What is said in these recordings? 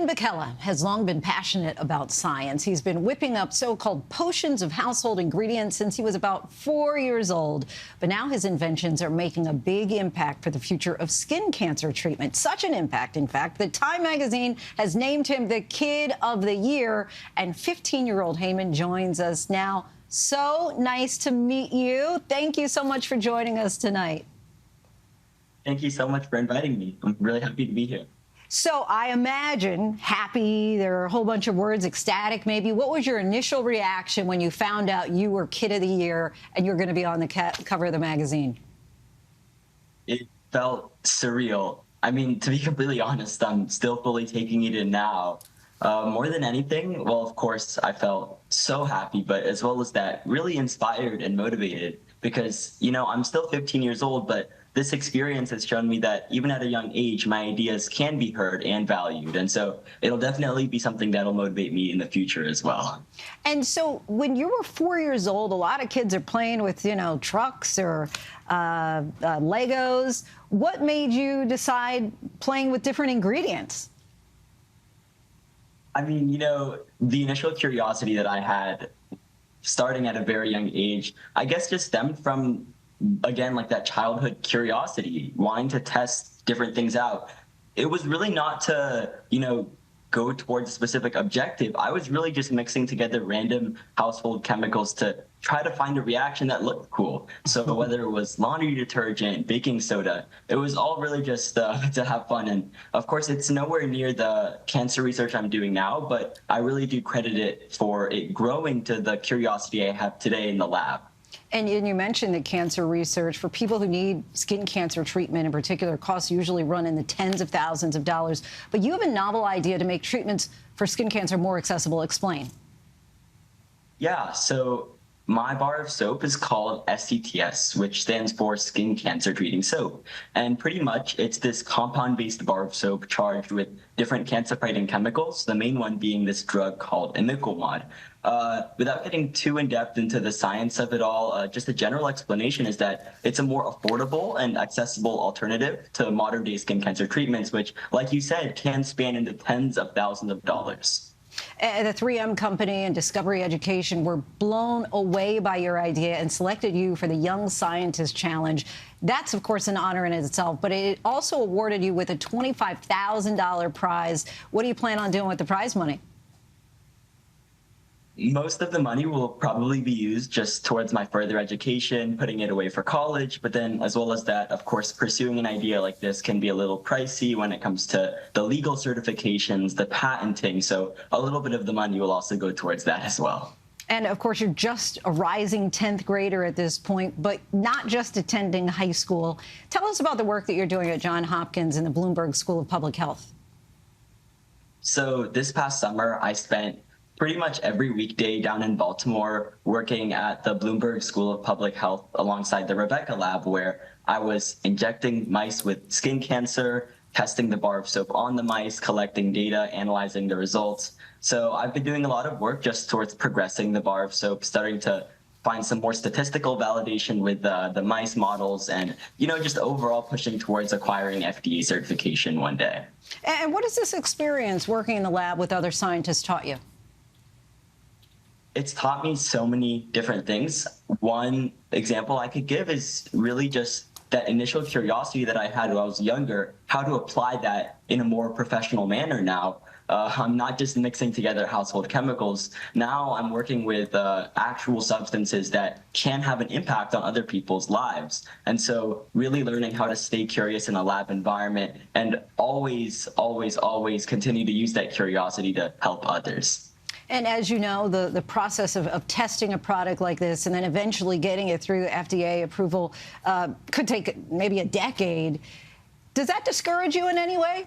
Heman Bekele has long been passionate about science. He's been whipping up so-called potions of household ingredients since he was about 4 years old. But now his inventions are making a big impact for the future of skin cancer treatment. Such an impact, in fact, that Time magazine has named him the Kid of the Year. And 15-year-old Heman joins us now. So nice to meet you. Thank you so much for joining us tonight. Thank you so much for inviting me. I'm really happy to be here. So I imagine happy, there are a whole bunch of words, ecstatic maybe. What was your initial reaction when you found out you were Kid of the Year and you're going to be on the cover of the magazine? It felt surreal. I mean, to be completely honest, I'm still fully taking it in now. More than anything, well, of course, I felt so happy, but as well as that, really inspired and motivated because, you know, I'm still 15 years old, but this experience has shown me that even at a young age, my ideas can be heard and valued. And so it'll definitely be something that'll motivate me in the future as well. And so when you were 4 years old, a lot of kids are playing with, you know, trucks or Legos. What made you decide playing with different ingredients? I mean, you know, the initial curiosity that I had starting at a very young age, I guess just stemmed from, again, like that childhood curiosity, wanting to test different things out. It was really not to, you know, go towards a specific objective. I was really just mixing together random household chemicals to try to find a reaction that looked cool. So whether it was laundry detergent, baking soda, it was all really just to have fun. And of course, it's nowhere near the cancer research I'm doing now, but I really do credit it for it growing to the curiosity I have today in the lab. And you mentioned that cancer research, for people who need skin cancer treatment in particular, costs usually run in the tens of thousands of dollars. But you have a novel idea to make treatments for skin cancer more accessible. Explain. Yeah, so my bar of soap is called SCTS, which stands for Skin Cancer Treating Soap. And pretty much it's this compound-based bar of soap charged with different cancer-fighting chemicals, the main one being this drug called imiquimod. Without getting too in-depth into the science of it all, just a general explanation is that it's a more affordable and accessible alternative to modern-day skin cancer treatments, which, like you said, can span into tens of thousands of dollars. The 3M Company and Discovery Education were blown away by your idea and selected you for the Young Scientist Challenge. That's, of course, an honor in itself, but it also awarded you with a $25,000 prize. What do you plan on doing with the prize money? Most of the money will probably be used just towards my further education, putting it away for college. But then as well as that, of course, pursuing an idea like this can be a little pricey when it comes to the legal certifications, the patenting. So a little bit of the money will also go towards that as well. And of course, you're just a rising 10th grader at this point, but not just attending high school. Tell us about the work that you're doing at Johns Hopkins and the Bloomberg School of Public Health. So this past summer, I spent pretty much every weekday down in Baltimore working at the Bloomberg School of Public Health alongside the Rebecca Lab, where I was injecting mice with skin cancer, testing the bar of soap on the mice, collecting data, analyzing the results. So I've been doing a lot of work just towards progressing the bar of soap, starting to find some more statistical validation with the mice models and, you know, just overall pushing towards acquiring FDA certification one day. And what has this experience working in the lab with other scientists taught you? It's taught me so many different things. One example I could give is really just that initial curiosity that I had when I was younger, how to apply that in a more professional manner now. I'm not just mixing together household chemicals. Now I'm working with actual substances that can have an impact on other people's lives. And so really learning how to stay curious in a lab environment and always, always, always continue to use that curiosity to help others. And as you know, the process of testing a product like this and then eventually getting it through FDA approval could take maybe a decade. Does that discourage you in any way?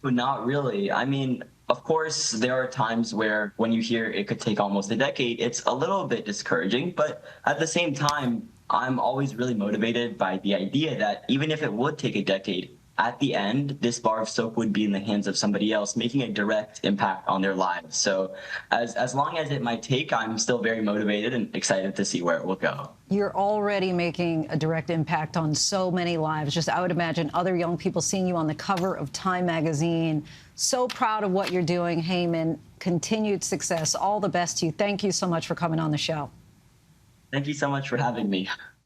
Not really. I mean, of course, there are times where when you hear it could take almost a decade, it's a little bit discouraging. But at the same time, I'm always really motivated by the idea that even if it would take a decade, at the end, this bar of soap would be in the hands of somebody else, making a direct impact on their lives. So as long as it might take, I'm still very motivated and excited to see where it will go. You're already making a direct impact on so many lives. Just, I would imagine other young people seeing you on the cover of Time magazine. So proud of what you're doing, Heman. Continued success. All the best to you. Thank you so much for coming on the show. Thank you so much for having me.